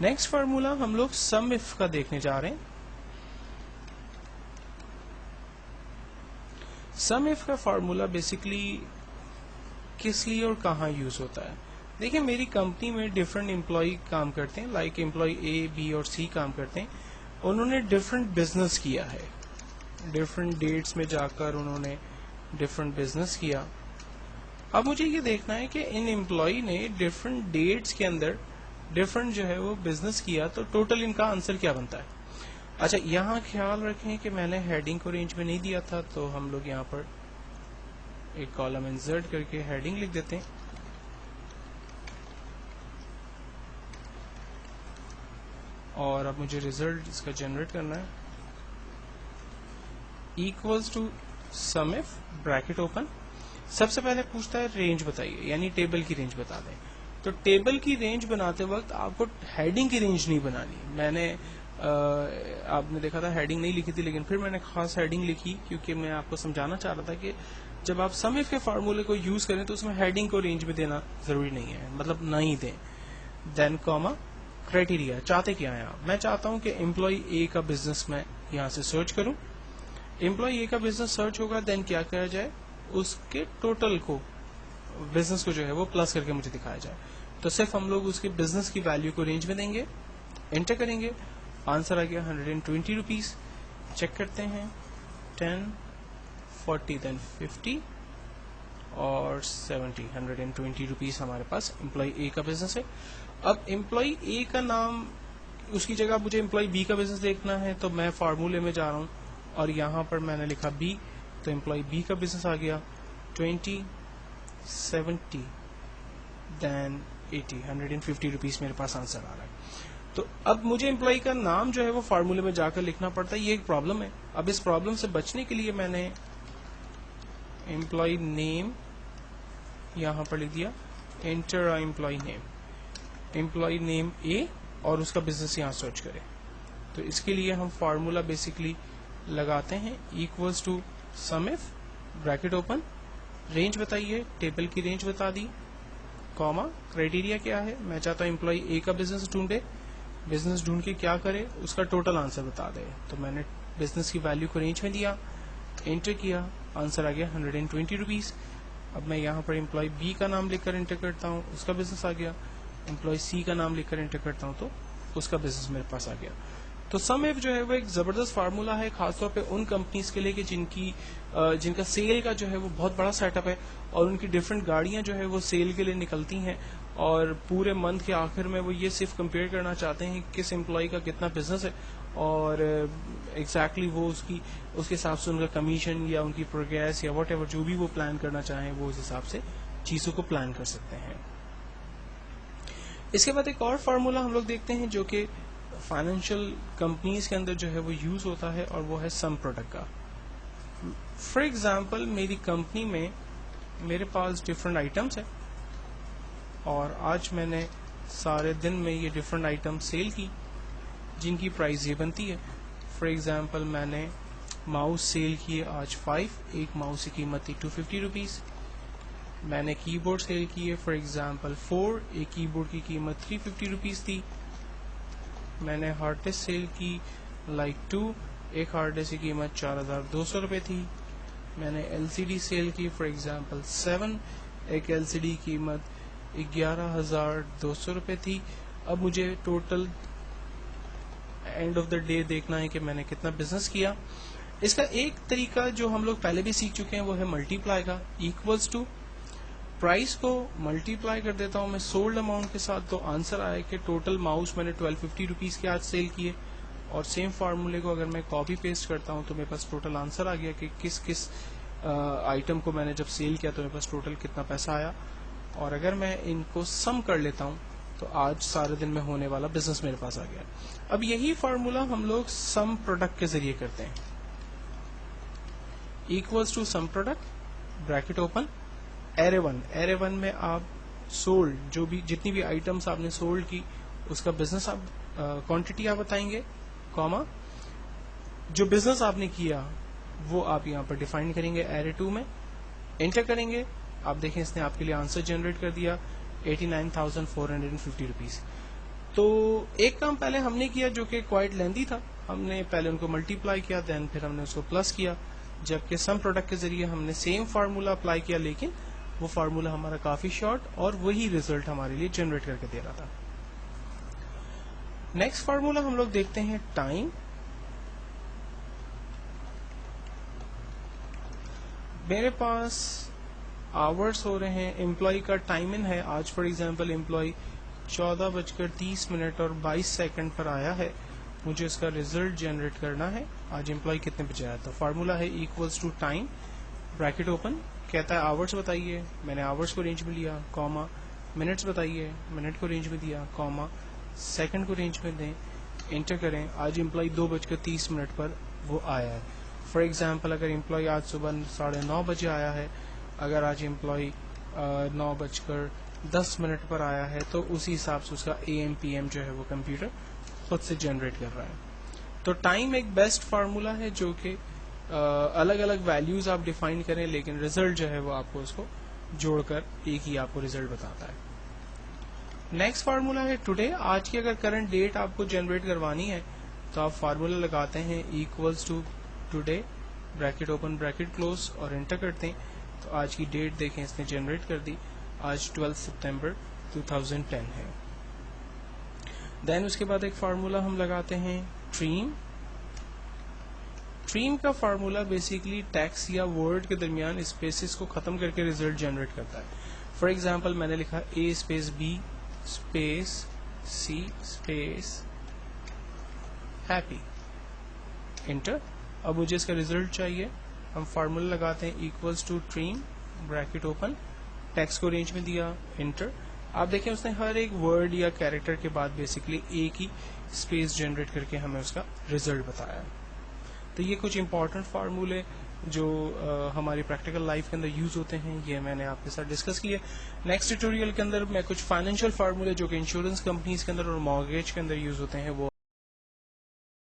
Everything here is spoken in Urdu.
نیکسٹ فارمولا ہم لوگ سم اف کا دیکھنے جا رہے ہیں. سم اف کا فارمولا بیسکلی کس لیے اور کہاں یوز ہوتا ہے. دیکھیں میری کمپنی میں ڈفرینٹ امپلائی کام کرتے ہیں, لائک امپلائی اے بی اور سی کام کرتے ہیں. انہوں نے ڈفرینٹ بزنس کیا ہے, ڈفرینٹ ڈیٹس میں جا کر انہوں نے ڈفرینٹ بزنس کیا. اب مجھے یہ دیکھنا ہے کہ ان امپلائی نے ڈفرینٹ ڈیٹس کے اندر ڈفرینٹ جو ہے وہ بزنس کیا, تو ٹوٹل ان کا آنسر کیا بنتا ہے. اچھا یہاں خیال رکھیں کہ میں نے ہیڈنگ کو رینج میں نہیں دیا تھا, تو ہم لوگ یہاں پر ایک کالم انسرٹ کر کے ہیڈنگ لکھ دیتے ہیں. اور اب مجھے ریزلٹ اس کا جنریٹ کرنا ہے. Equals to sum if bracket open. سب سے پہلے پوچھتا ہے رینج بتائیے, یعنی ٹیبل کی رینج بتا دیں. تو ٹیبل کی رینج بناتے وقت آپ کو ہیڈنگ کی رینج نہیں بنانی. میں نے آپ نے دیکھا تھا ہیڈنگ نہیں لکھی تھی, لیکن پھر میں نے خاص ہیڈنگ لکھی کیونکہ میں آپ کو سمجھانا چاہ رہا تھا کہ جب آپ سم اف کے فارمولے کو یوز کریں تو اس میں ہیڈنگ کو رینج میں دینا ضروری نہیں ہے, مطلب نہ ہی دیں. دین کاما کرائٹیریا. چاہتے کیا ہیں آپ؟ میں چاہتا ہوں کہ امپلائی اے کا بزنس میں یہاں سے سرچ کروں. امپلائی اے کا بزنس سرچ ہوگا, دین کیا کیا جائے, اس کے ٹوٹل کو بزنس کو جو ہے وہ پلس کر کے مجھے دکھایا جائے. تو صرف ہم لوگ اس کے بزنس کی ویلیو کو رینج میں دیں گے, انٹر کریں گے. آنسر آ گیا 120 روپیز. چیک کرتے ہیں 10 40 دین 50 اور 70. 120 روپیز ہمارے پاس امپلائی اے کا بزنس ہے. اب امپلائی اے کا نام, اس کی جگہ مجھے امپلائی بی کا بزنس دیکھنا ہے, تو میں فارمولے میں جا رہا ہوں اور یہاں پر میں نے لکھا بی, تو امپلائی بی کا بزنس آ گیا 20 70 دین 80. 150 روپیز میرے پاس آنسر آ رہا ہے. تو اب مجھے امپلائی کا نام جو ہے وہ فارمولے میں جا کر لکھنا پڑتا ہے. یہ ایک پرابلم ہے. اب اس پرابلم سے بچنے کے لیے میں نے امپلائی نیم یہاں پر لکھ دیا, enter employee name, employee name A اور اس کا بزنس یہاں سرچ کرے. تو اس کے لیے ہم فارمولا بیسکلی لگاتے ہیں equals to sum if bracket open, range بتائیے, ٹیبل کی رینج بتا دی, کاما کرائٹیریا کیا ہے, میں چاہتا ہوں امپلائی اے کا بزنس ڈھونڈے, بزنس ڈھونڈ کے کیا کرے, اس کا ٹوٹل آنسر بتا دے. تو میں نے بزنس کی ویلیو کو رینج میں دیا, انٹر کیا, آنسر آ گیا 120 روپیز. اب میں یہاں پر امپلائی بی کا نام لکھ کر انٹر کرتا ہوں, اس کا بزنس آ گیا. امپلائی سی کا نام لکھ کر انٹر کرتا ہوں تو اس کا بزنس میرے پاس آ گیا. تو سم ایف جو ہے وہ ایک زبردست فارمولا ہے, خاص طور پہ ان کمپنیز کے لیے کہ جن کا سیل کا جو ہے وہ بہت بڑا سیٹ اپ ہے, اور ان کی ڈفرینٹ گاڑیاں جو ہے وہ سیل کے لیے نکلتی ہیں, اور پورے منتھ کے آخر میں وہ یہ صرف کمپیئر کرنا چاہتے ہیں کس امپلائی کا کتنا بزنس ہے, اور ایگزیکٹلی وہ اس کے حساب سے ان کا کمیشن یا ان کی پروگریس یا واٹ ایور جو بھی وہ پلان کرنا چاہیں وہ اس حساب سے چیزوں کو پلان کر سکتے ہیں. اس کے بعد ایک اور فارمولا ہم لوگ دیکھتے ہیں جو کہ فائنینشیل کمپنیز کے اندر جو ہے وہ یوز ہوتا ہے, اور وہ ہے سم پروڈکٹ کا. فار ایگزامپل میری کمپنی میں میرے پاس ڈفرینٹ آئٹمس ہیں, اور آج میں نے سارے دن میں یہ ڈفرینٹ آئٹم سیل کی جن کی پرائز یہ بنتی ہے. فار ایگزامپل میں نے ماؤس سیل کیے آج 5, ایک ماؤس کی قیمت تھی 250 روپیز. میں نے کی بورڈ سیل کیے فار ایگزامپل 4, ایک کی بورڈ کی قیمت 350 روپیز تھی. میں نے ہارڈ ڈسک سیل کی لائک 2, ایک ہارڈ ڈسک کی قیمت 4200 روپے تھی. میں نے ایل سی ڈی سیل کی فار ایگزامپل 7, ایک ایل سی ڈی کی قیمت 11200 روپے تھی. اب مجھے total and of the day دیکھنا ہے کہ میں نے کتنا بزنس کیا. اس کا ایک طریقہ جو ہم لوگ پہلے بھی سیکھ چکے ہیں وہ ہے ملٹی پلائی کا. ایکولز ٹو پرائز کو ملٹی پلائی کر دیتا ہوں میں سولڈ اماؤنٹ کے ساتھ, تو آنسر آئے کہ ٹوٹل ماؤس میں نے 1250 روپیز کے آج سیل کیے. اور سیم فارمولے کو اگر میں کاپی پیسٹ کرتا ہوں تو میرے پاس ٹوٹل آنسر آ گیا کہ کس کس آئٹم کو میں نے جب سیل کیا تو میرے پاس ٹوٹل کتنا پیسہ آیا. اور اگر میں ان کو سم کر لیتا ہوں تو آج سارے دن میں ہونے والا بزنس میرے پاس آ گیا. اب یہی فارمولا ہم لوگ سم پروڈکٹ کے ذریعے کرتے ہیں. Equals to sum product bracket open, array one میں آپ سولڈ جو بھی جتنی بھی آئٹمس آپ نے سولڈ کی اس کا بزنس آپ کوانٹٹی آپ بتائیں گے, کاما جو بزنس آپ نے کیا وہ آپ یہاں پر ڈیفائن کریں گے ایرے 2 میں, انٹر کریں گے. آپ دیکھیں اس نے آپ کے لیے آنسر جنریٹ کر دیا 89,450 روپیز. تو ایک کام پہلے ہم نے کیا جو کہ کوائٹ لیندی تھا. ہم نے پہلے ان کو ملٹیپلائی کیا، دین پھر ہم نے اس کو پلس کیا، جبکہ سم پروڈکٹ کے ذریعے ہم نے سیم فارمولا اپلائی کیا، لیکن وہ فارمولا ہمارا کافی شارٹ اور وہی ریزلٹ ہمارے لیے جنریٹ کر کے دے رہا تھا. نیکسٹ فارمولا ہم لوگ دیکھتے ہیں ٹائم. میرے پاس آورس ہو رہے ہیں، امپلائی کا ٹائم ان ہے. آج فار ایگزامپل امپلائی 14:30 اور 22 پر آیا ہے. مجھے اس کا ریزلٹ جنریٹ کرنا ہے. آج امپلائی کتنے بجے آیا تھا. فارمولا ہے equals to time bracket open, کہتا ہے آورس بتائیے، میں نے آورس کو رینج میں لیا، کاما منٹس بتائیے، منٹ کو رینج میں دیا، کاما سیکنڈ کو رینج میں دیں، انٹر کریں. آج امپلائی 2:30 پر وہ آیا ہے. فار ایگزامپل اگر امپلائی آج صبح 9:30 بجے آیا ہے، اگر آج امپلائی 9:10 پر آیا ہے، تو اسی حساب سے اس کا اے ایم پی ایم جو ہے وہ کمپیوٹر خود سے جنریٹ کر رہا ہے. تو ٹائم ایک بیسٹ فارمولا ہے جو کہ الگ الگ ویلیوز آپ ڈیفائن کریں، لیکن ریزلٹ جو ہے وہ آپ کو اس کو جوڑ کر ایک ہی آپ کو ریزلٹ بتاتا ہے. نیکسٹ فارمولا ہے ٹوڈے. آج کی اگر کرنٹ ڈیٹ آپ کو جنریٹ کروانی ہے تو آپ فارمولا لگاتے ہیں equals to today bracket open bracket close اور انٹر کرتے ہیں. تو آج کی ڈیٹ دیکھیں اس نے جنریٹ کر دی، آج 12 سپتمبر 2010 ہے. دین اس کے بعد ایک فارمولا ہم لگاتے ہیں ٹریم. ٹریم کا فارمولا بیسیکلی ٹیکسٹ یا ورڈ کے درمیان اسپیسز کو ختم کر کے ریزلٹ جنریٹ کرتا ہے. فار ایگزامپل میں نے لکھا a space B space C space happy, inter. اب مجھے اس کا ریزلٹ چاہیے. ہم فارمولا لگاتے ہیں equals to trim bracket open, text کو رینج میں دیا، انٹر. آپ دیکھیں اس نے ہر ایک ورڈ یا کیریکٹر کے بعد بیسیکلی ایک ہی اسپیس جنریٹ کر کے ہمیں اس کا ریزلٹ بتایا. تو یہ کچھ امپورٹنٹ فارمولے جو ہماری پریکٹیکل لائف کے اندر یوز ہوتے ہیں، یہ میں نے آپ کے ساتھ ڈسکس کیے. نیکسٹ ٹیوٹوریل کے اندر میں کچھ فائنینشیل فارمولے جو کہ انشورنس کمپنیز کے اندر اور مارگیج کے اندر یوز ہوتے ہیں وہ